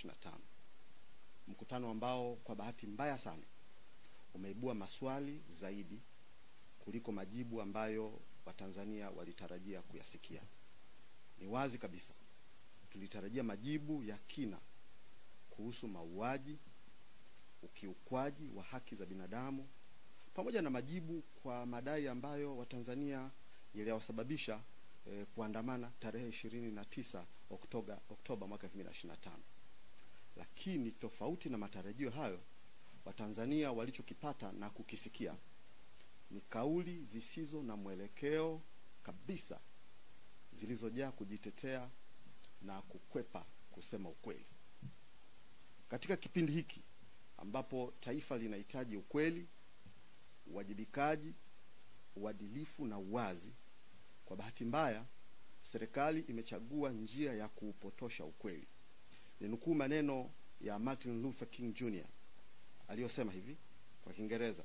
2025. Mkutano ambao kwa bahati mbaya sana umeibua maswali zaidi kuliko majibu ambayo Watanzania walitarajia kuyasikia. Ni wazi kabisa tulitarajia majibu ya kina kuhusu mauaji, ukiukwaji wa haki za binadamu, pamoja na majibu kwa madai ambayo Watanzania yaliyosababisha kuandamana tarehe 29 Oktoba mwaka 2025. Lakini tofauti na matarajio hayo, Watanzania walichokipata na kukisikia ni kauli zisizo na mwelekeo kabisa, zilizojaa kujitetea na kukwepa kusema ukweli. Katika kipindi hiki ambapo taifa linahitaji ukweli, uwajibikaji, uadilifu na uwazi, kwa bahati mbaya serikali imechagua njia ya kuupotosha ukweli. Ninukuu maneno ya Martin Luther King Jr. aliyosema hivi kwa Kiingereza: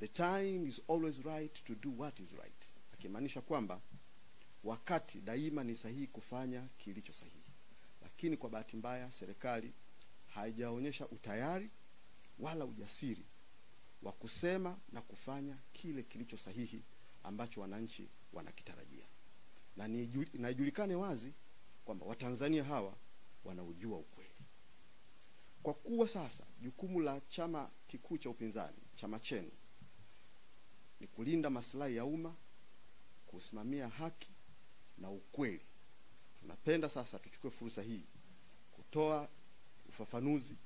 "The time is always right to do what is right." Akimaanisha kwamba wakati daima ni sahihi kufanya kilicho sahihi. Lakini kwa bahati mbaya serikali haijaonyesha utayari wala ujasiri wa kusema na kufanya kile kilicho sahihi ambacho wananchi wanakitarajia. Na inajulikane wazi kwamba Watanzania hawa wanaujua ukweli. Kwa kuwa sasa jukumu la chama kikuu cha upinzani, chama chenu, ni kulinda maslahi ya umma, kusimamia haki na ukweli, tunapenda sasa tuchukue fursa hii kutoa ufafanuzi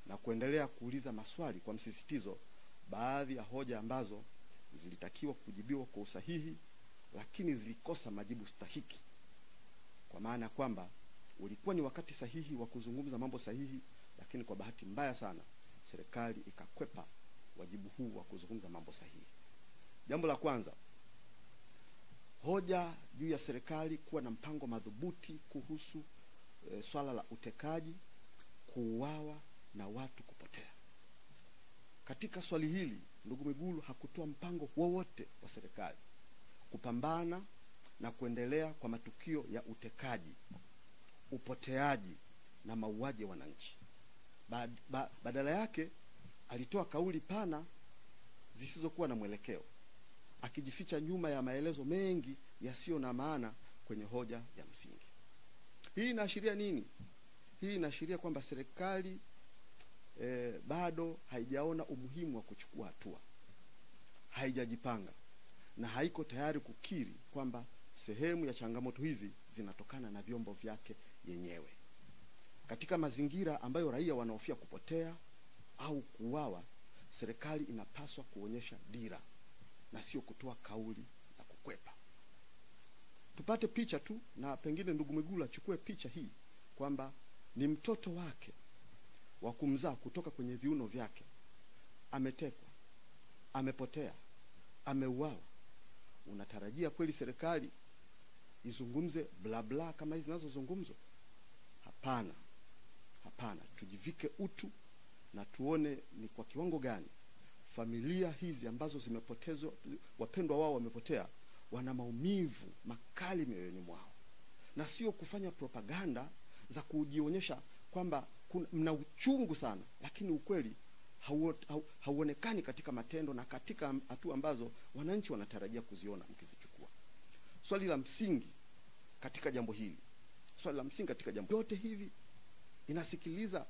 na kuendelea kuuliza maswali kwa msisitizo baadhi ya hoja ambazo zilitakiwa kujibiwa kwa usahihi lakini zilikosa majibu stahiki. Kwa maana kwamba ulikuwa ni wakati sahihi wa kuzungumza mambo sahihi, lakini kwa bahati mbaya sana serikali ikakwepa wajibu huu wa kuzungumza mambo sahihi. Jambo la kwanza, hoja juu ya serikali kuwa na mpango madhubuti kuhusu swala la utekaji, kuuawa na watu kupotea. Katika swali hili ndugu Mwigulu hakutoa mpango wowote wa serikali kupambana na kuendelea kwa matukio ya utekaji, upoteaji na mauaji ya wananchi. Badala yake alitoa kauli pana zisizokuwa na mwelekeo, akijificha nyuma ya maelezo mengi yasiyo na maana kwenye hoja ya msingi. Hii inaashiria nini? Hii inaashiria kwamba serikali bado haijaona umuhimu wa kuchukua hatua, haijajipanga na haiko tayari kukiri kwamba sehemu ya changamoto hizi zinatokana na vyombo vyake yenyewe. Katika mazingira ambayo raia wanahofia kupotea au kuuawa, serikali inapaswa kuonyesha dira na sio kutoa kauli na kukwepa. Tupate picha tu, na pengine ndugu Mwigulu achukue picha hii kwamba ni mtoto wake wa kumzaa kutoka kwenye viuno vyake ametekwa, amepotea, ameuawa. Unatarajia kweli serikali izungumze bla bla kama hizi zinazozungumzwa? Hapana. Hapana, tujivike utu na tuone ni kwa kiwango gani familia hizi ambazo zimepotezwa, wapendwa wao wamepotea, wana maumivu makali mioyoni mwao, na sio kufanya propaganda za kujionyesha kwamba mna uchungu sana, lakini ukweli hauonekani katika matendo na katika hatua ambazo wananchi wanatarajia kuziona mkizichukua. Swali la msingi katika jambo hili, yote hivi inasikiliza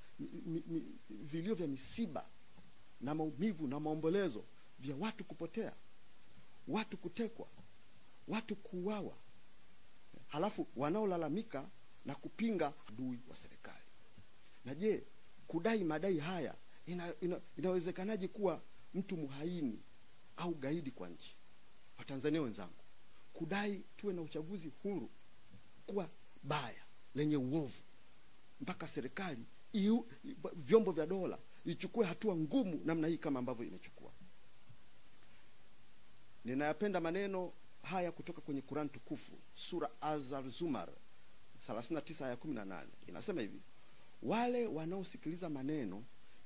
vilio vya misiba na maumivu na maombolezo vya watu kupotea, watu kutekwa, watu kuuawa, halafu wanaolalamika na kupinga adui wa serikali. Na je, kudai madai haya inawezekanaje kuwa mtu muhaini au gaidi kwa nchi? Watanzania wenzangu, kudai tuwe na uchaguzi huru kuwa baya, lenye uovu, mpaka serikali vyombo vya dola ichukue hatua ngumu namna hii kama ambavyo imechukua. Ninayapenda maneno haya kutoka kwenye Qur'an tukufu, sura Az-Zumar 39 aya 18. Inasema hivi: wale wanaosikiliza maneno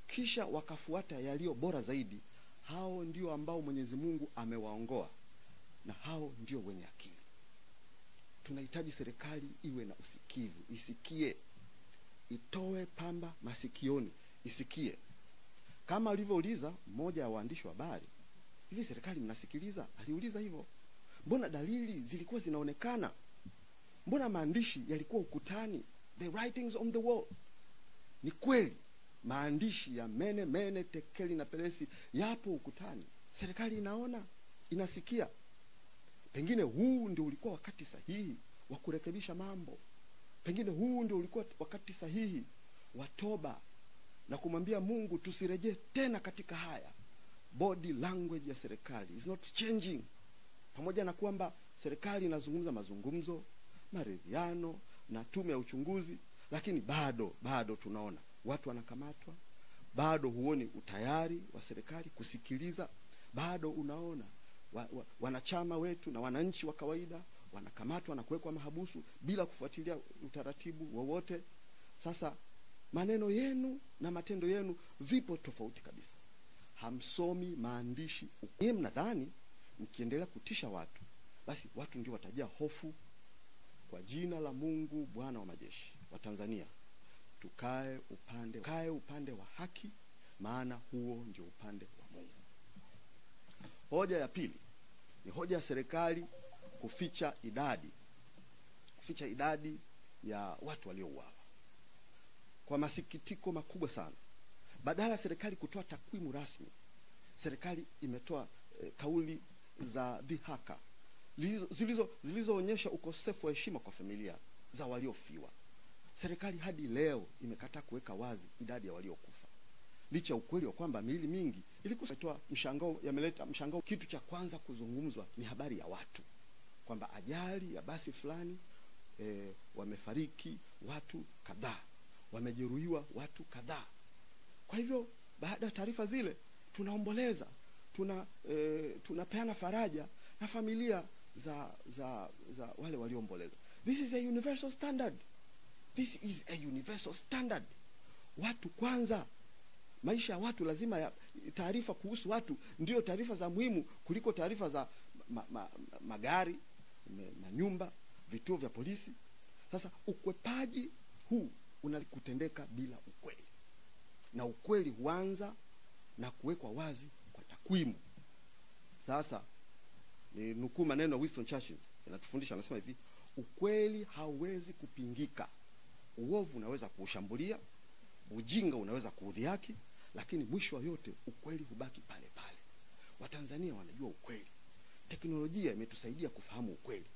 kisha wakafuata yaliyo bora zaidi, hao ndio ambao Mwenyezi Mungu amewaongoa, na hao ndio wenye akili. Tunahitaji serikali iwe na usikivu, isikie itoe pamba masikioni isikie. Kama alivyouliza mmoja wa waandishi wa habari, hivi serikali mnasikiliza? Aliuliza hivyo. Mbona dalili zilikuwa zinaonekana? Mbona maandishi yalikuwa ukutani? The writings on the wall. Ni kweli maandishi ya Mene Mene, Tekeli na Pelesi yapo ukutani. Serikali inaona, inasikia. Pengine huu ndio ulikuwa wakati sahihi wa kurekebisha mambo. Pengine huu ndio ulikuwa wakati sahihi wa toba na kumwambia Mungu tusirejee tena katika haya. Body language ya serikali is not changing. Pamoja na kwamba serikali inazungumza mazungumzo, maridhiano na tume ya uchunguzi, lakini bado tunaona watu wanakamatwa. Bado huoni utayari wa serikali kusikiliza. Bado unaona wanachama wetu na wananchi wa kawaida wanakamatwa na kuwekwa mahabusu bila kufuatilia utaratibu wowote. Sasa maneno yenu na matendo yenu vipo tofauti kabisa. Hamsomi maandishi. Mnadhani mkiendelea kutisha watu, basi watu ndio watajia hofu. Kwa jina la Mungu Bwana wa majeshi wa Tanzania, tukae upande wa haki, maana huo ndio upande wa Mungu. Hoja ya pili ni hoja ya serikali kuficha idadi ya watu waliouawa. Kwa masikitiko makubwa sana, badala ya serikali kutoa takwimu rasmi, serikali imetoa kauli za dhihaka zilizoonyesha ukosefu wa heshima kwa familia za waliofiwa. Serikali hadi leo imekataa kuweka wazi idadi ya waliokufa, licha ukweli wa kwamba miili mingi ilikuwa yameleta mshangao. Kitu cha kwanza kuzungumzwa ni habari ya watu, kwamba ajali ya basi fulani, wamefariki watu kadhaa, wamejeruhiwa watu kadhaa. Kwa hivyo baada ya taarifa zile tunaomboleza, tunapeana faraja na familia za wale walioomboleza. This is a universal standard. This is a universal standard. Watu kwanza. Maisha ya watu lazima, taarifa kuhusu watu ndio taarifa za muhimu kuliko taarifa za magari, manyumba, vituo vya polisi. Sasa ukwepaji huu unakutendeka bila ukweli. Na ukweli huanza na kuwekwa wazi kwa takwimu. Sasa ni nukuu maneno ya Winston Churchill, yanatufundisha, anasema hivi: ukweli hauwezi kupingika. Uovu unaweza kuushambulia, ujinga unaweza kuudhihaki, lakini mwisho wa yote ukweli hubaki pale pale. Watanzania wanajua ukweli. Teknolojia imetusaidia kufahamu ukweli.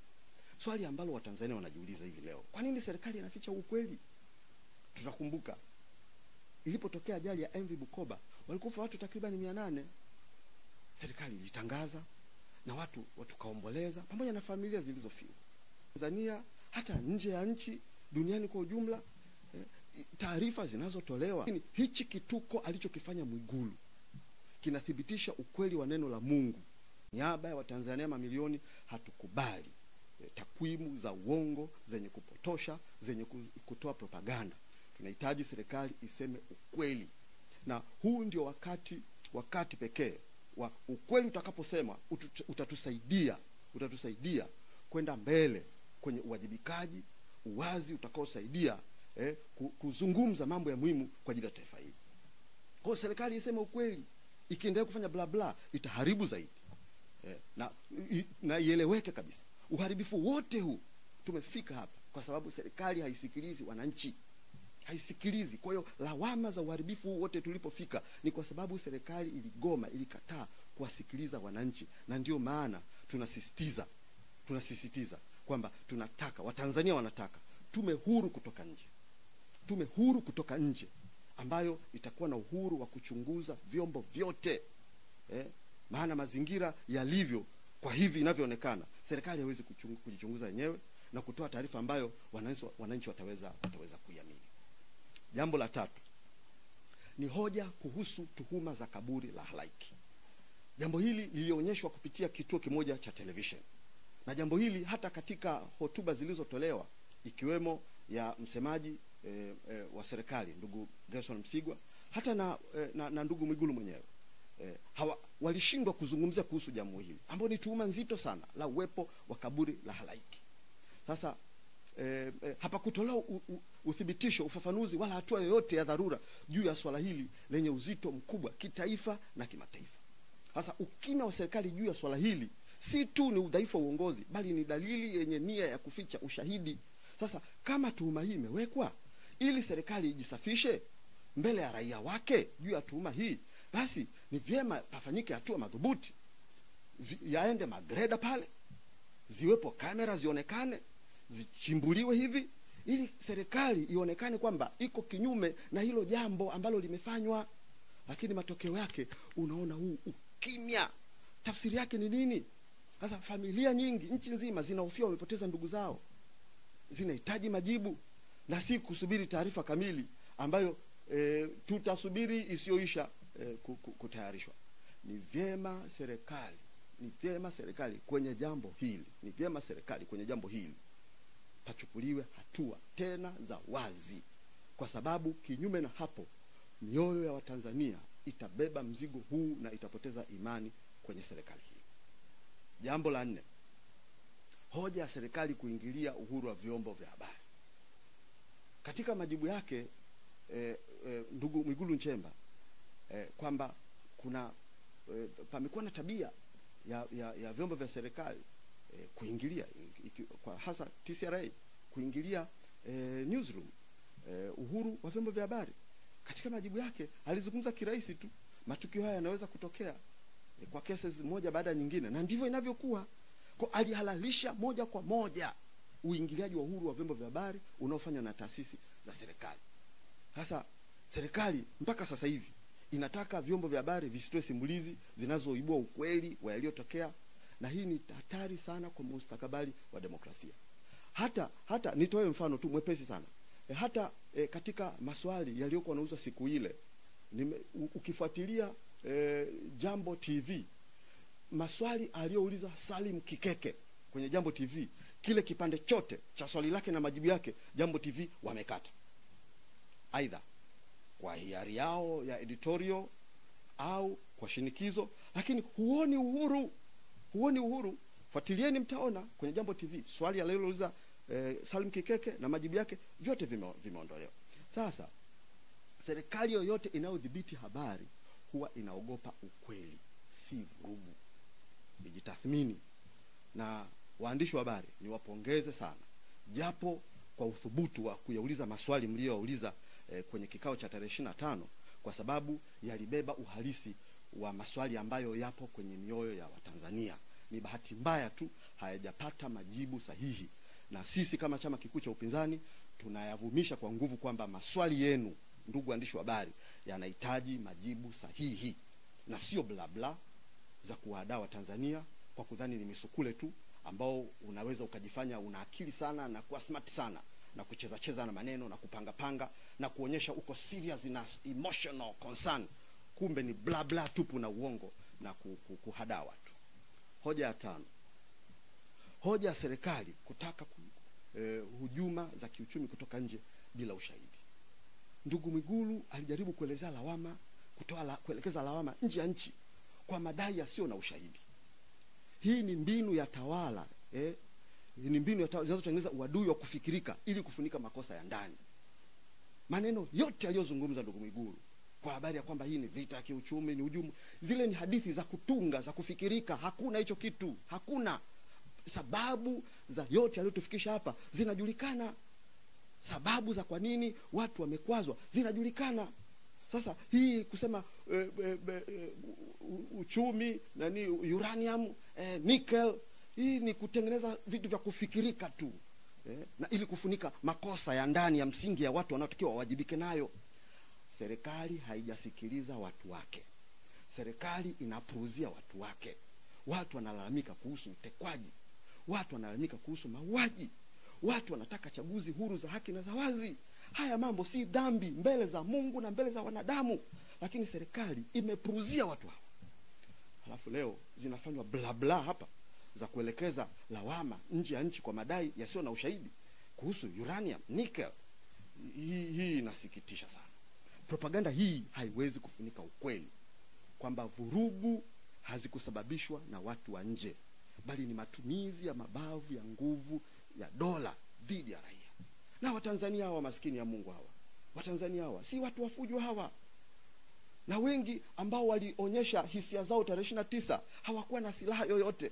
Swali ambalo Watanzania wanajiuliza hivi leo, kwa nini serikali inaficha ukweli? Tutakumbuka ilipotokea ajali ya MV Bukoba, walikufa watu takriban 800. Serikali ilitangaza na watu kaomboleza pamoja na familia zilizofiwa. Tanzania, hata nje ya nchi, duniani kwa ujumla, taarifa zinazotolewa, hichi kituko alichokifanya Mwigulu kinathibitisha ukweli wa neno la Mungu. Niaba ya Watanzania mamilioni, hatukubali takwimu za uongo zenye kupotosha, zenye kutoa propaganda. Tunahitaji serikali iseme ukweli, na huu ndio wakati pekee wa ukweli. Utakaposema utatusaidia kwenda mbele kwenye uwajibikaji, uwazi utakaosaidia kuzungumza mambo ya muhimu kwa ajili ya taifa hili. Kwa serikali iseme ukweli. Ikiendelea kufanya bla bla itaharibu zaidi. Na ieleweke kabisa, uharibifu wote huu tumefika hapa kwa sababu serikali haisikilizi wananchi. Haisikilizi. Kwa hiyo lawama za uharibifu huu wote tulipofika ni kwa sababu serikali ilikataa kuwasikiliza wananchi. Na ndio maana tunasisitiza kwamba tunataka, Watanzania wanataka tume huru kutoka nje. Tume huru kutoka nje ambayo itakuwa na uhuru wa kuchunguza vyombo vyote. Maana mazingira yalivyo, kwa hivi inavyoonekana, serikali haiwezi kujichunguza yenyewe na kutoa taarifa ambayo wananchi wataweza kuiamini. Jambo la tatu ni hoja kuhusu tuhuma za kaburi la halaiki. Jambo hili lilionyeshwa kupitia kituo kimoja cha television. Na jambo hili hata katika hotuba zilizotolewa, ikiwemo ya msemaji wa serikali ndugu Gerson Msigwa, hata na ndugu Mwigulu mwenyewe, walishindwa kuzungumzia kuhusu jambo hili ambalo ni tuhuma nzito sana la uwepo wa kaburi la halaiki. Sasa hapakutolewa uthibitisho, ufafanuzi wala hatua yoyote ya dharura juu ya swala hili lenye uzito mkubwa kitaifa na kimataifa. Sasa ukimya wa serikali juu ya swala hili si tu ni udhaifu wa uongozi, bali ni dalili yenye nia ya kuficha ushahidi. Sasa kama tuhuma hii imewekwa ili serikali ijisafishe mbele ya raia wake juu ya tuhuma hii, basi ni vyema pafanyike hatua madhubuti, yaende magreda pale, ziwepo kamera zionekane, zichimbuliwe hivi, ili serikali ionekane kwamba iko kinyume na hilo jambo ambalo limefanywa. Lakini matokeo yake unaona huu ukimya. Tafsiri yake ni nini? Sasa familia nyingi nchi nzima zinahofia wamepoteza ndugu zao, zinahitaji majibu na si kusubiri taarifa kamili ambayo tutasubiri isiyoisha kutayarishwa. Ni vyema serikali kwenye jambo hili pachukuliwe hatua tena za wazi, kwa sababu kinyume na hapo mioyo ya Watanzania itabeba mzigo huu na itapoteza imani kwenye serikali hii. Jambo la 4, hoja ya serikali kuingilia uhuru wa vyombo vya habari. Katika majibu yake ndugu Mwigulu Nchemba kwamba kuna pamekuwa na tabia ya vyombo vya serikali kuingilia, kwa hasa TCRA kuingilia newsroom, uhuru wa vyombo vya habari. Katika majibu yake alizungumza kirahisi tu, matukio haya yanaweza kutokea kwa cases moja baada ya nyingine, na ndivyo inavyokuwa. Kwa alihalalisha moja kwa moja uingiliaji wa uhuru wa vyombo vya habari unaofanywa na taasisi za serikali. Sasa serikali mpaka sasa hivi inataka vyombo vya habari visitoe simulizi zinazoibua ukweli wa yaliyotokea, na hii ni hatari sana kwa mustakabali wa demokrasia. Hata nitoe mfano tu mwepesi sana. Katika maswali yaliyokuwa yanauzwa siku ile, ukifuatilia Jambo TV, maswali aliyouliza Salim Kikeke kwenye Jambo TV, kile kipande chote cha swali lake na majibu yake Jambo TV wamekata, aidha kwa hiari yao ya editorial au kwa shinikizo. Lakini huoni uhuru. Fuatilieni mtaona kwenye Jambo TV swali alilouliza Salim Kikeke na majibu yake vyote vimeondolewa. Sasa serikali yoyote inayodhibiti habari huwa inaogopa ukweli, si vurugu. Nijitathmini, na waandishi wa habari niwapongeze sana, japo kwa uthubutu wa kuyauliza maswali mliyouliza kwenye kikao cha tarehe 25, kwa sababu yalibeba uhalisi wa maswali ambayo yapo kwenye mioyo ya Watanzania. Ni bahati mbaya tu hayajapata majibu sahihi, na sisi kama chama kikuu cha upinzani tunayavumisha kwa nguvu kwamba maswali yenu, ndugu waandishi wa habari, yanahitaji majibu sahihi na sio bla bla za kuwahadaa Watanzania kwa kudhani ni misukule tu ambao unaweza ukajifanya una akili sana na kuwa smart sana na kucheza na maneno na kupanga na kuonyesha uko serious na emotional concern, kumbe ni bla bla tupu na uongo na kuhadaa watu. Hoja ya 5, hoja ya serikali kutaka hujuma za kiuchumi kutoka nje bila ushahidi. Ndugu Mwigulu alijaribu kuelekeza lawama nje ya nchi kwa madai yasiyo na ushahidi. Hii ni mbinu ya tawala ni mbinu ya tawala zinazotengeneza uadui wa kufikirika ili kufunika makosa ya ndani. Maneno yote aliyozungumza ndugu Mwigulu kwa habari ya kwamba hii ni vita ya kiuchumi, ni hujumu, zile ni hadithi za kutunga, za kufikirika. Hakuna hicho kitu, hakuna. Sababu za yote aliyotufikisha hapa zinajulikana. Sababu za kwa nini watu wamekwazwa zinajulikana. Sasa hii kusema uchumi nani, uranium, nickel, hii ni kutengeneza vitu vya kufikirika tu, na ili kufunika makosa ya ndani ya msingi ya watu wanaotakiwa wawajibike nayo. Serikali haijasikiliza watu wake. Serikali inapuuzia watu wake. Watu wanalalamika kuhusu utekwaji, watu wanalalamika kuhusu mauaji, watu wanataka chaguzi huru za haki na za wazi. Haya mambo si dhambi mbele za Mungu na mbele za wanadamu, lakini serikali imepuuzia watu hao. Halafu leo zinafanywa bla bla hapa za kuelekeza lawama nje ya nchi kwa madai yasiyo na ushahidi kuhusu uranium, nickel. Hii inasikitisha sana. Propaganda hii haiwezi kufunika ukweli kwamba vurugu hazikusababishwa na watu wa nje, bali ni matumizi ya mabavu ya nguvu ya dola dhidi ya raia. Na Watanzania hawa maskini ya Mungu hawa, Watanzania hawa si watu wafujo hawa. Na wengi ambao walionyesha hisia zao tarehe 29 hawakuwa na silaha yoyote.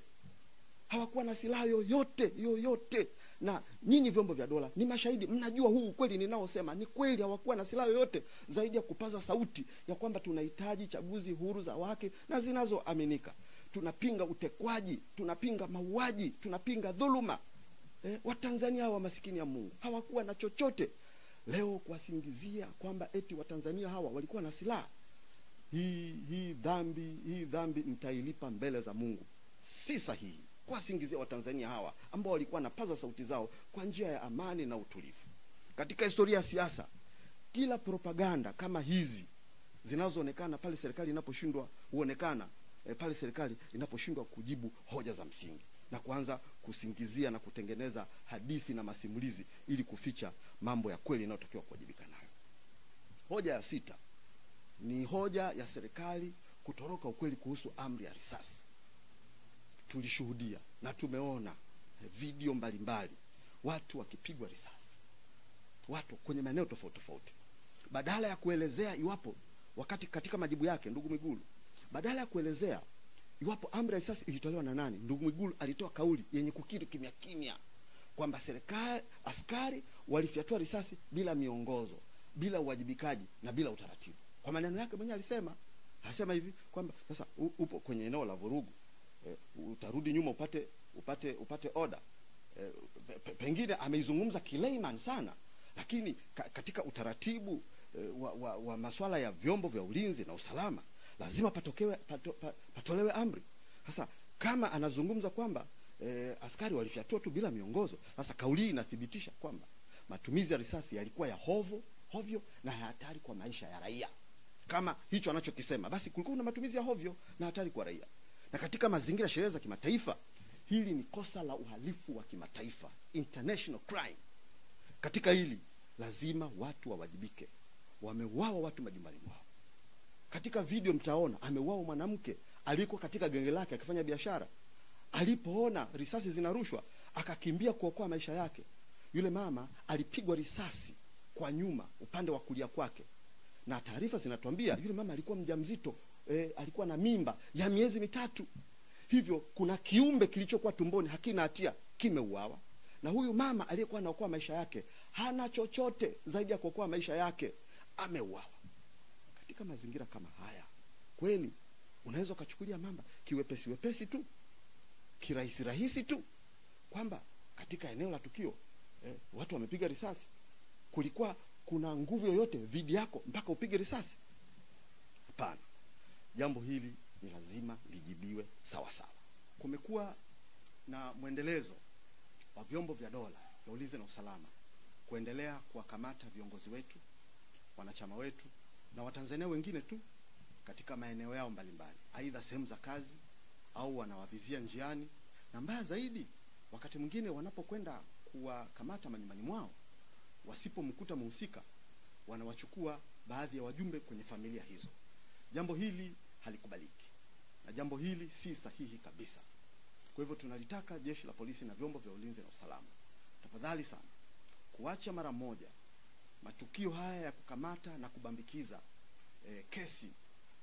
Hawakuwa na silaha yoyote. Na nyinyi vyombo vya dola ni mashahidi, mnajua huu kweli ninaosema ni kweli. Hawakuwa na silaha yoyote zaidi ya kupaza sauti ya kwamba tunahitaji chaguzi huru za haki na zinazoaminika. Tunapinga utekwaji, tunapinga mauaji, tunapinga dhuluma. Watanzania hawa masikini ya Mungu hawakuwa na chochote. Leo kuwasingizia kwamba eti Watanzania hawa walikuwa na silaha, hii dhambi mtailipa mbele za Mungu. Si sahihi kuwasingizia Watanzania hawa ambao walikuwa napaza sauti zao kwa njia ya amani na utulivu. Katika historia ya siasa, kila propaganda kama hizi zinazoonekana pale serikali inaposhindwa huonekana pale serikali inaposhindwa kujibu hoja za msingi na kuanza kusingizia na kutengeneza hadithi na masimulizi ili kuficha mambo ya kweli yanayotakiwa kuwajibika nayo. Hoja ya 6 ni hoja ya serikali kutoroka ukweli kuhusu amri ya risasi. Tulishuhudia na tumeona video mbalimbali watu wakipigwa risasi, watu kwenye maeneo tofauti. Badala ya kuelezea iwapo, wakati katika majibu yake ndugu Mwigulu, badala ya kuelezea iwapo amri ya risasi ilitolewa na nani, ndugu Mwigulu alitoa kauli yenye kukiri kimya kwamba serikali, askari walifyatua risasi bila miongozo, bila uwajibikaji na bila utaratibu. Kwa maneno yake mwenyewe alisema hivi kwamba sasa upo kwenye eneo la vurugu, utarudi nyuma upate order. Pengine ameizungumza kilayman sana, lakini katika utaratibu wa masuala ya vyombo vya ulinzi na usalama lazima patolewe amri. Sasa kama anazungumza kwamba askari walifyatua tu bila miongozo, sasa kauli hii inathibitisha kwamba matumizi ya risasi yalikuwa ya hovyo na hatari kwa maisha ya raia. Kama hicho anachokisema, basi kulikuwa na matumizi ya hovyo na hatari kwa raia. Na katika mazingira ya sheria za kimataifa, hili ni kosa la uhalifu wa kimataifa, international crime. Katika hili lazima watu wawajibike. Wameuawa watu majumbani mwao. Katika video mtaona ameuawa mwanamke aliyekuwa katika genge lake akifanya biashara. Alipoona risasi zinarushwa akakimbia kuokoa maisha yake. Yule mama alipigwa risasi kwa nyuma upande wa kulia kwake. Na taarifa zinatuambia yule mama alikuwa mjamzito, alikuwa na mimba ya miezi 3. Hivyo kuna kiumbe kilichokuwa tumboni hakina hatia kimeuawa. Na huyu mama aliyekuwa anaokoa maisha yake hana chochote zaidi ya kuokoa maisha yake, ameuawa. Katika mazingira kama haya, kweli unaweza kuchukulia mambo kiwepesi tu, kirahisi tu, kwamba katika eneo la tukio watu wamepiga risasi, kulikuwa kuna nguvu yoyote dhidi yako mpaka upige risasi? Hapana. Jambo hili ni lazima lijibiwe sawa. Kumekuwa na mwendelezo wa vyombo vya dola vya ulinzi na usalama kuendelea kuwakamata viongozi wetu, wanachama wetu na Watanzania wengine tu katika maeneo yao mbalimbali, aidha sehemu za kazi au wanawavizia njiani, na mbaya zaidi wakati mwingine wanapokwenda kuwakamata manyumbani mwao, wasipomkuta mhusika wanawachukua baadhi ya wajumbe kwenye familia hizo. Jambo hili halikubaliki na jambo hili si sahihi kabisa. Kwa hivyo tunalitaka jeshi la polisi na vyombo vya ulinzi na usalama, tafadhali sana, kuacha mara moja matukio haya ya kukamata na kubambikiza kesi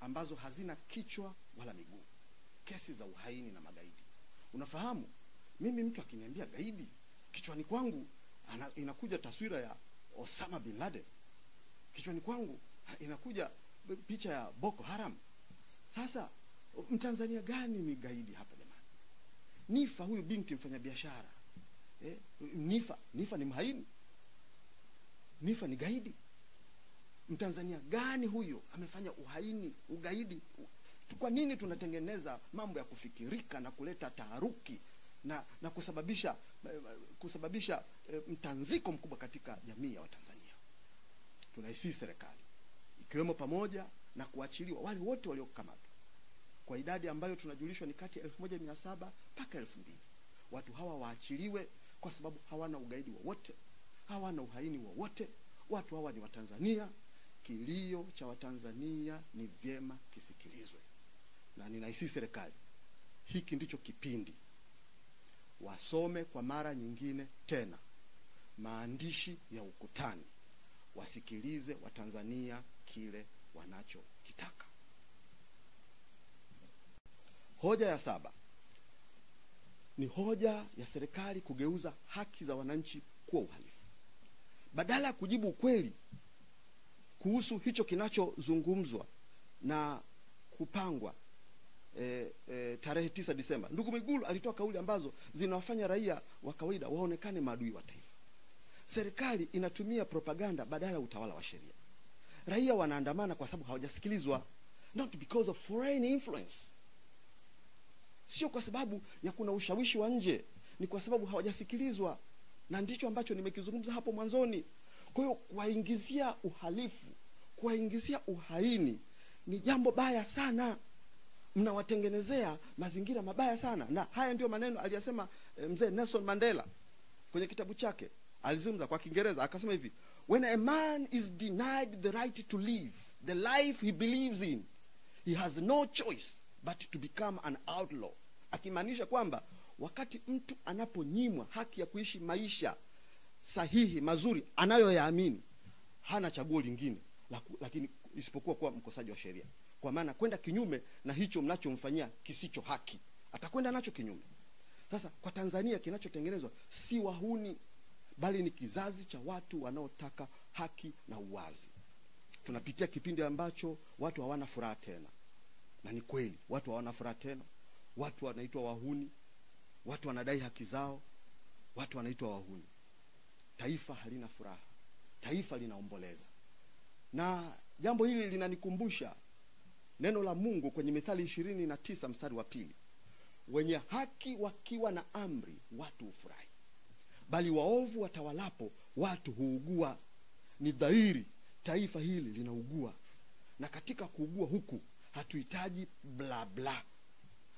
ambazo hazina kichwa wala miguu, kesi za uhaini na magaidi. Unafahamu, mimi mtu akiniambia gaidi, kichwani kwangu inakuja taswira ya Osama bin Laden. Kichwani kwangu inakuja picha ya Boko Haram. Sasa Mtanzania gani ni gaidi hapa jamani? Nifa huyu binti mfanya biashara, Nifa ni mhaini? Nifa ni gaidi? Mtanzania gani huyo amefanya uhaini, ugaidi? Kwa nini tunatengeneza mambo ya kufikirika na kuleta taharuki na kusababisha mtanziko mkubwa katika jamii ya Watanzania? Tunaisihi serikali, ikiwemo pamoja na kuachiliwa wale wote waliokamatwa kwa idadi ambayo tunajulishwa ni kati ya 1700 mpaka 2000. Watu hawa waachiliwe kwa sababu hawana ugaidi wowote, hawana uhaini wowote. Watu hawa ni Watanzania. Kilio cha Watanzania ni vyema kisikilizwe, na ninaisihi serikali, hiki ndicho kipindi wasome kwa mara nyingine tena maandishi ya ukutani, wasikilize Watanzania kile wanachokitaka. Hoja ya 7 ni hoja ya serikali kugeuza haki za wananchi kuwa uhalifu. Badala ya kujibu ukweli kuhusu hicho kinachozungumzwa na kupangwa tarehe 9 Disemba, ndugu Mwigulu alitoa kauli ambazo zinawafanya raia wa kawaida waonekane maadui wa taifa. Serikali inatumia propaganda badala ya utawala wa sheria. Raia wanaandamana kwa sababu hawajasikilizwa, not because of foreign influence. Sio kwa sababu ya kuna ushawishi wa nje, ni kwa sababu hawajasikilizwa, na ndicho ambacho nimekizungumza hapo mwanzoni. Kwa hiyo kuwaingizia uhalifu, kuwaingizia uhaini ni jambo baya sana. Mnawatengenezea mazingira mabaya sana. Na haya ndio maneno aliyasema mzee Nelson Mandela kwenye kitabu chake. Alizungumza kwa Kiingereza akasema hivi: when a man is denied the right to live the life he believes in, he has no choice but to become an outlaw. Akimaanisha kwamba wakati mtu anaponyimwa haki ya kuishi maisha sahihi mazuri anayoyaamini, hana chaguo lingine lakini isipokuwa kuwa mkosaji wa sheria. Kwa maana kwenda kinyume na hicho mnachomfanyia kisicho haki, atakwenda nacho kinyume. Sasa kwa Tanzania kinachotengenezwa si wahuni, bali ni kizazi cha watu wanaotaka haki na uwazi. Tunapitia kipindi ambacho watu hawana furaha tena. Na ni kweli, watu hawana furaha tena. Watu wanaitwa wahuni, watu wanadai haki zao, watu wanaitwa wahuni. Taifa halina furaha, taifa linaomboleza. Na jambo hili linanikumbusha neno la Mungu kwenye Mithali 29 mstari wa 2. Wenye haki wakiwa na amri watu hufurahi, bali waovu watawalapo watu huugua. Ni dhahiri taifa hili linaugua, na katika kuugua huku hatuhitaji bla bla,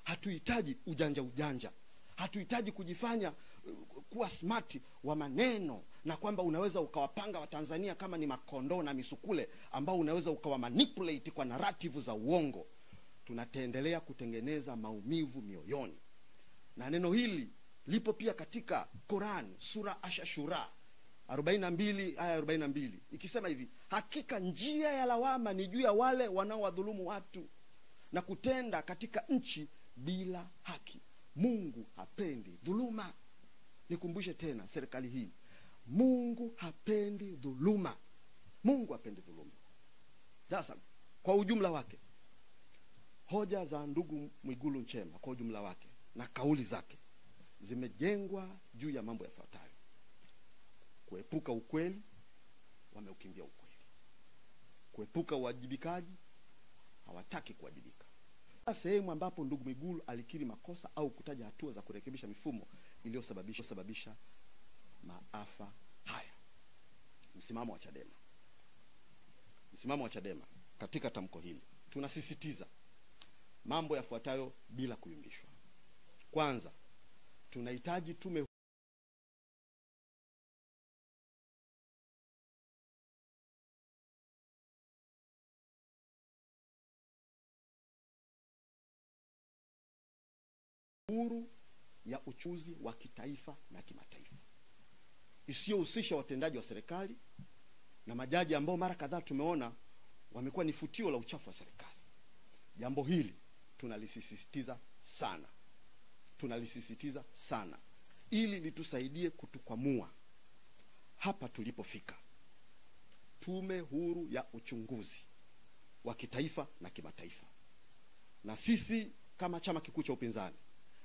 hatuhitaji ujanja, hatuhitaji kujifanya kuwa smart wa maneno, na kwamba unaweza ukawapanga Watanzania kama ni makondoo na misukule ambao unaweza ukawamanipulate kwa narrative za uongo. Tunaendelea kutengeneza maumivu mioyoni. Na neno hili lipo pia katika Quran, sura Ash-Shura 42 aya 42, ikisema hivi: hakika njia ya lawama ni juu ya wale wanaowadhulumu watu na kutenda katika nchi bila haki. Mungu hapendi dhuluma. Nikumbushe tena serikali hii, Mungu hapendi dhuluma. Mungu hapendi dhuluma. Sasa kwa ujumla wake, hoja za ndugu Mwigulu Nchemba kwa ujumla wake na kauli zake zimejengwa juu ya mambo yafuatayo: kuepuka ukweli, wameukimbia ukweli; kuepuka uwajibikaji, hawataki kuwajibika. Sehemu ambapo ndugu Mwigulu alikiri makosa au kutaja hatua za kurekebisha mifumo iliyosababisha maafa haya. Msimamo wa Chadema katika tamko hili, tunasisitiza mambo yafuatayo bila kuyumbishwa. Kwanza, tunahitaji tume huru ya uchunguzi wa kitaifa na kimataifa, isiyohusisha watendaji wa serikali na majaji ambao mara kadhaa tumeona wamekuwa ni futio la uchafu wa serikali. Jambo hili tunalisisitiza sana ili litusaidie kutukwamua hapa tulipofika. Tume huru ya uchunguzi wa kitaifa na kimataifa, na sisi kama chama kikuu cha upinzani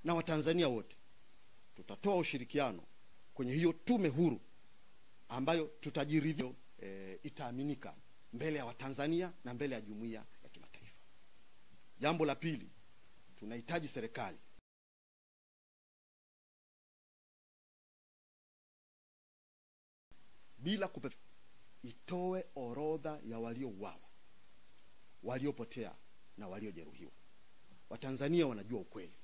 na Watanzania wote tutatoa ushirikiano kwenye hiyo tume huru ambayo tutajiridhia itaaminika mbele ya Watanzania na mbele ya jumuiya ya kimataifa. Jambo la pili, tunahitaji serikali bila itoe orodha ya waliouawa, waliopotea na waliojeruhiwa. Watanzania wanajua ukweli.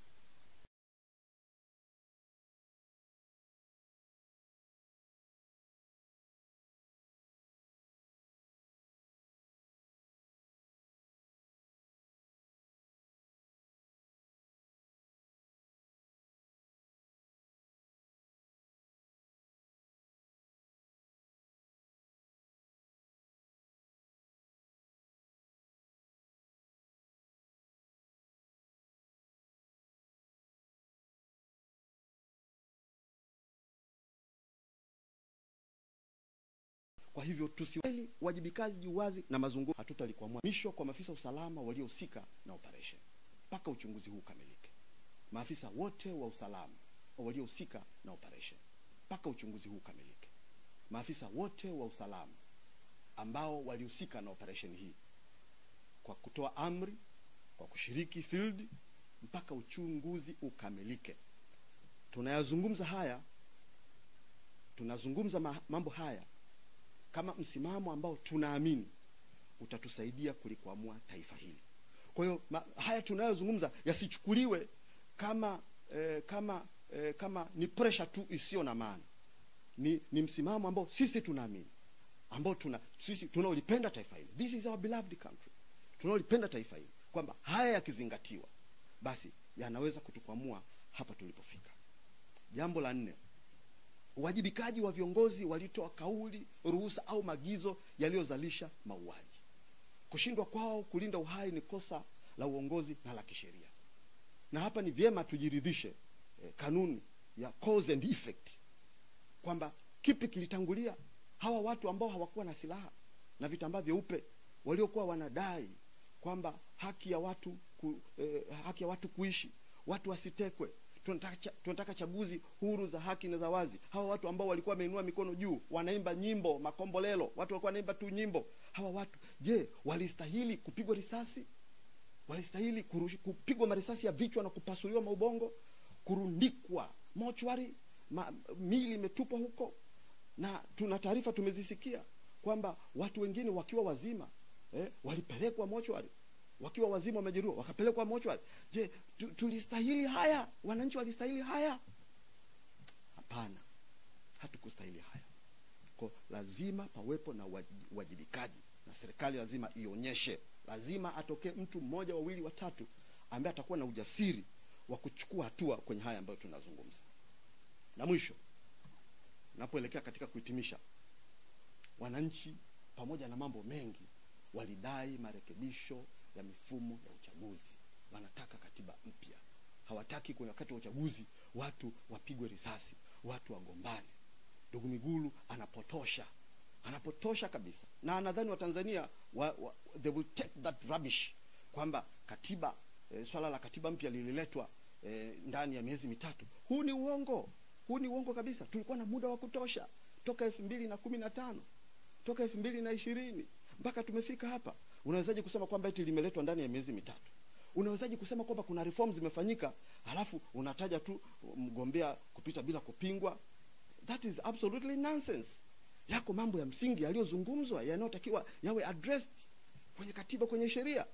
Kwa hivyo tusiweli wajibikaji wazi na mazungumzo, hatutalikwamua. Misho kwa maafisa usalama waliohusika na operation mpaka uchunguzi huu kamilike. Maafisa wote wa usalama waliohusika na operation mpaka uchunguzi huu kamilike. Maafisa wote wa usalama ambao walihusika na operation hii kwa kutoa amri, kwa kushiriki field mpaka uchunguzi ukamilike. Tunayazungumza haya, tunazungumza mambo haya kama msimamo ambao tunaamini utatusaidia kulikwamua taifa hili. Kwa hiyo haya tunayozungumza yasichukuliwe kama ni pressure tu isiyo na maana. Ni msimamo ambao sisi tunaamini, ambao sisi tunaolipenda taifa hili. This is our beloved country. Tunaolipenda taifa hili, kwamba haya yakizingatiwa basi yanaweza kutukwamua hapa tulipofika. Jambo la 4, uwajibikaji wa viongozi walitoa kauli, ruhusa au maagizo yaliyozalisha mauaji. Kushindwa kwao kulinda uhai ni kosa la uongozi na la kisheria. Na hapa ni vyema tujiridhishe kanuni ya cause and effect, kwamba kipi kilitangulia. Hawa watu ambao hawakuwa na silaha na vitambaa vyeupe waliokuwa wanadai kwamba haki ya watu kuishi, watu wasitekwe, tunataka chaguzi huru za haki na za wazi. Hawa watu ambao walikuwa wameinua mikono juu, wanaimba nyimbo makombolelo, watu walikuwa wanaimba tu nyimbo. Hawa watu, je, walistahili kupigwa risasi? Walistahili kupigwa marisasi ya vichwa na kupasuliwa maubongo, kurundikwa mochwari, miili imetupwa huko? Na tuna taarifa tumezisikia kwamba watu wengine wakiwa wazima walipelekwa mochwari, wakiwa wazima wamejeruhiwa wakapelekwa mochwari. Je, tulistahili haya? Wananchi walistahili haya? Hapana, hatukustahili haya. Kwa lazima pawepo na wajibikaji, na serikali lazima ionyeshe, lazima atokee mtu mmoja, wawili, watatu ambaye atakuwa na ujasiri wa kuchukua hatua kwenye haya ambayo tunazungumza. Na mwisho, napoelekea katika kuhitimisha, wananchi pamoja na mambo mengi walidai marekebisho ya mifumo ya uchaguzi. Wanataka katiba mpya. Hawataki kwenye wakati wa uchaguzi watu wapigwe risasi, watu wagombane. Ndugu Mwigulu anapotosha kabisa. Na anadhani Watanzania they will take that rubbish, kwamba katiba swala la katiba mpya lililetwa ndani ya miezi mitatu. Huu ni uongo kabisa. Tulikuwa na muda wa kutosha toka 2015, toka 2020 mpaka tumefika hapa. Unawezaje kusema kwamba eti limeletwa ndani ya miezi mitatu? Unawezaje kusema kwamba kuna reforms zimefanyika halafu unataja tu mgombea kupita bila kupingwa? That is absolutely nonsense. Yako mambo ya msingi yaliyozungumzwa yanayotakiwa yawe addressed kwenye katiba, kwenye sheria.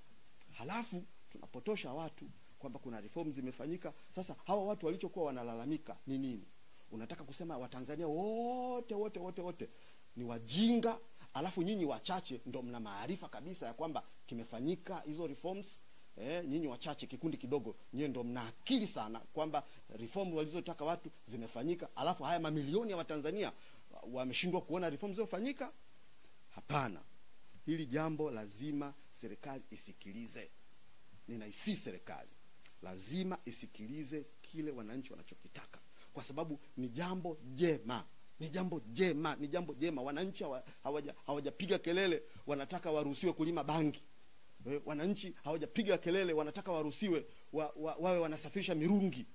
Halafu tunapotosha watu kwamba kuna reforms zimefanyika. Sasa hawa watu walichokuwa wanalalamika ni nini? Unataka kusema Watanzania wote ni wajinga, alafu nyinyi wachache ndo mna maarifa kabisa ya kwamba kimefanyika hizo reforms? Nyinyi wachache, kikundi kidogo, nyinyi ndo mna akili sana kwamba reform walizotaka watu zimefanyika, alafu haya mamilioni ya Watanzania wameshindwa kuona reforms zilizofanyika? Hapana. Hili jambo lazima serikali isikilize. Ninaisi serikali lazima isikilize kile wananchi wanachokitaka, kwa sababu ni jambo jema. Wananchi hawajapiga kelele wanataka waruhusiwe kulima bangi. Wananchi hawajapiga kelele wanataka waruhusiwe wawe wanasafirisha mirungi.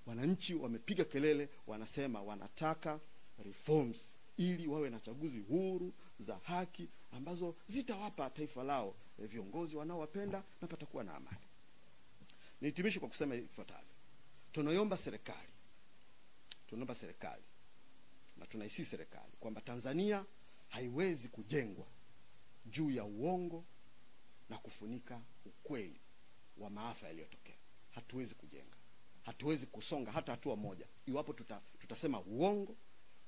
Wananchi wamepiga kelele, wanasema wanataka reforms ili wawe na chaguzi huru za haki ambazo zitawapa taifa lao viongozi wanaowapenda na patakuwa na amani. Nihitimishe kwa kusema ifuatavyo. Tunaomba serikali na tunaisi serikali kwamba Tanzania haiwezi kujengwa juu ya uongo na kufunika ukweli wa maafa yaliyotokea. Hatuwezi kusonga hata hatua moja iwapo tutasema uongo,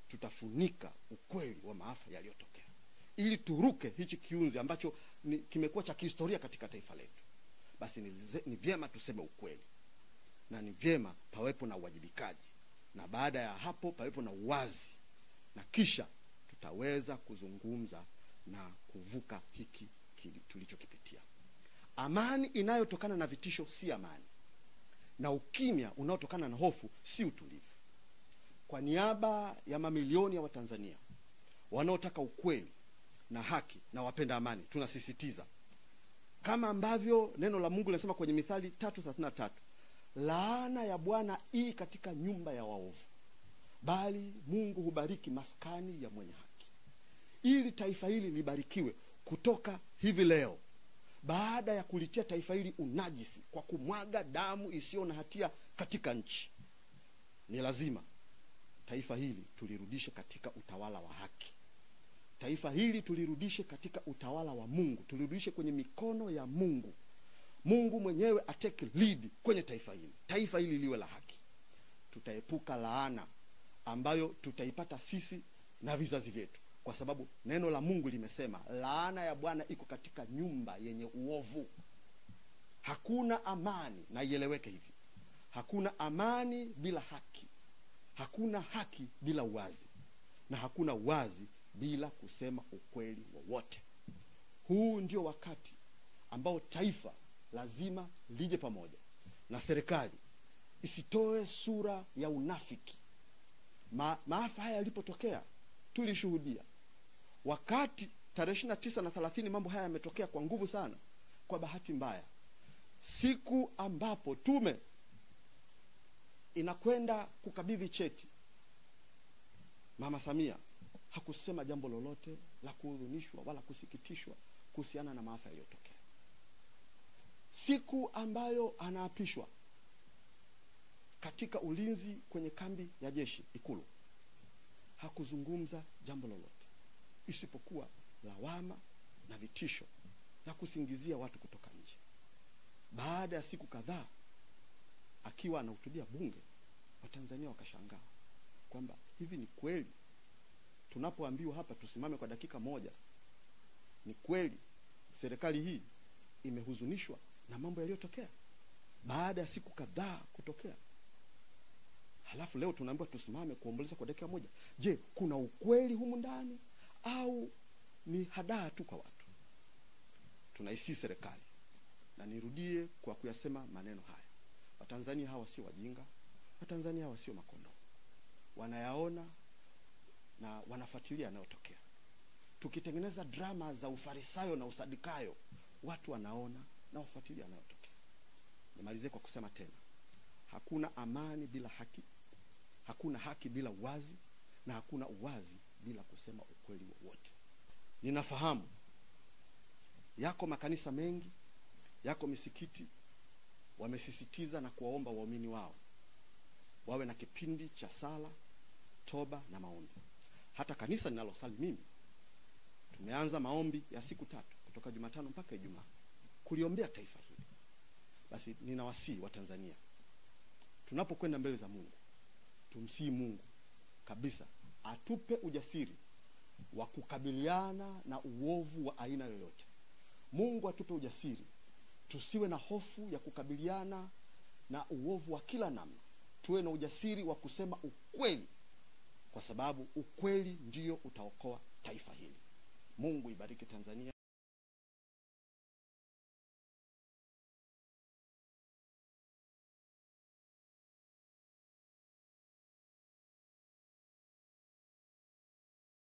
tutafunika ukweli wa maafa yaliyotokea, ili turuke hichi kiunzi ambacho kimekuwa cha kihistoria katika taifa letu. Basi ni vyema tuseme ukweli, na ni vyema pawepo na uwajibikaji, na baada ya hapo pawepo na uwazi, na kisha tutaweza kuzungumza na kuvuka hiki tulichokipitia. Amani inayotokana na vitisho si amani, na ukimya unaotokana na hofu si utulivu. Kwa niaba ya mamilioni ya Watanzania wanaotaka ukweli na haki na wapenda amani. Tunasisitiza kama ambavyo neno la Mungu linasema kwenye Mithali 3:33, laana ya Bwana ii katika nyumba ya waovu, bali Mungu hubariki maskani ya mwenye haki. Ili taifa hili libarikiwe kutoka hivi leo, baada ya kulitia taifa hili unajisi kwa kumwaga damu isiyo na hatia katika nchi, ni lazima taifa hili tulirudishe katika utawala wa haki. Taifa hili tulirudishe katika utawala wa Mungu, tulirudishe kwenye mikono ya Mungu. Mungu mwenyewe ateke lead kwenye taifa hili. Taifa hili liwe la haki. Tutaepuka laana ambayo tutaipata sisi na vizazi vyetu, kwa sababu neno la Mungu limesema laana ya Bwana iko katika nyumba yenye uovu. Hakuna amani, na ieleweke hivi. Hakuna amani bila haki. Hakuna haki bila uwazi, na hakuna uwazi bila kusema ukweli wowote. Huu ndio wakati ambao taifa lazima lije pamoja, na serikali isitoe sura ya unafiki. Maafa haya yalipotokea tulishuhudia. Wakati tarehe 29 na 30 mambo haya yametokea kwa nguvu sana. Kwa bahati mbaya, siku ambapo tume inakwenda kukabidhi cheti, Mama Samia hakusema jambo lolote la kuhuzunishwa wala kusikitishwa kuhusiana na maafa yaliyotokea. Siku ambayo anaapishwa katika ulinzi kwenye kambi ya jeshi Ikulu, hakuzungumza jambo lolote isipokuwa lawama na vitisho na kusingizia watu kutoka nje. Baada ya siku kadhaa akiwa anahutubia bunge, Watanzania wakashangaa kwamba hivi ni kweli tunapoambiwa hapa tusimame kwa dakika moja, ni kweli serikali hii imehuzunishwa na mambo yaliyotokea baada ya siku kadhaa kutokea? Halafu leo tunaambiwa tusimame kuomboleza kwa dakika moja. Je, kuna ukweli humu ndani au ni hadaa tu kwa watu? Tunaisi serikali, na nirudie kwa kuyasema maneno haya: Watanzania hawa si wajinga, Watanzania hawa sio makondoo. Wanayaona na wanafuatilia yanayotokea. Tukitengeneza drama za ufarisayo na usadikayo, watu wanaona na wafuatilia yanayotokea. Nimalizie kwa kusema tena, hakuna amani bila haki, hakuna haki bila uwazi, na hakuna uwazi bila kusema ukweli wowote. Ninafahamu yako makanisa mengi, yako misikiti wamesisitiza na kuwaomba waumini wao wawe na kipindi cha sala, toba na maombi. Hata kanisa ninalosali mimi tumeanza maombi ya siku 3 kutoka Jumatano mpaka Ijumaa kuliombea taifa hili. Basi ninawasihi wa Tanzania, tunapokwenda mbele za Mungu, tumsihi Mungu kabisa atupe ujasiri wa kukabiliana na uovu wa aina yoyote. Mungu atupe ujasiri, tusiwe na hofu ya kukabiliana na uovu wa kila namna. Tuwe na ujasiri wa kusema ukweli, kwa sababu ukweli ndio utaokoa taifa hili. Mungu ibariki Tanzania.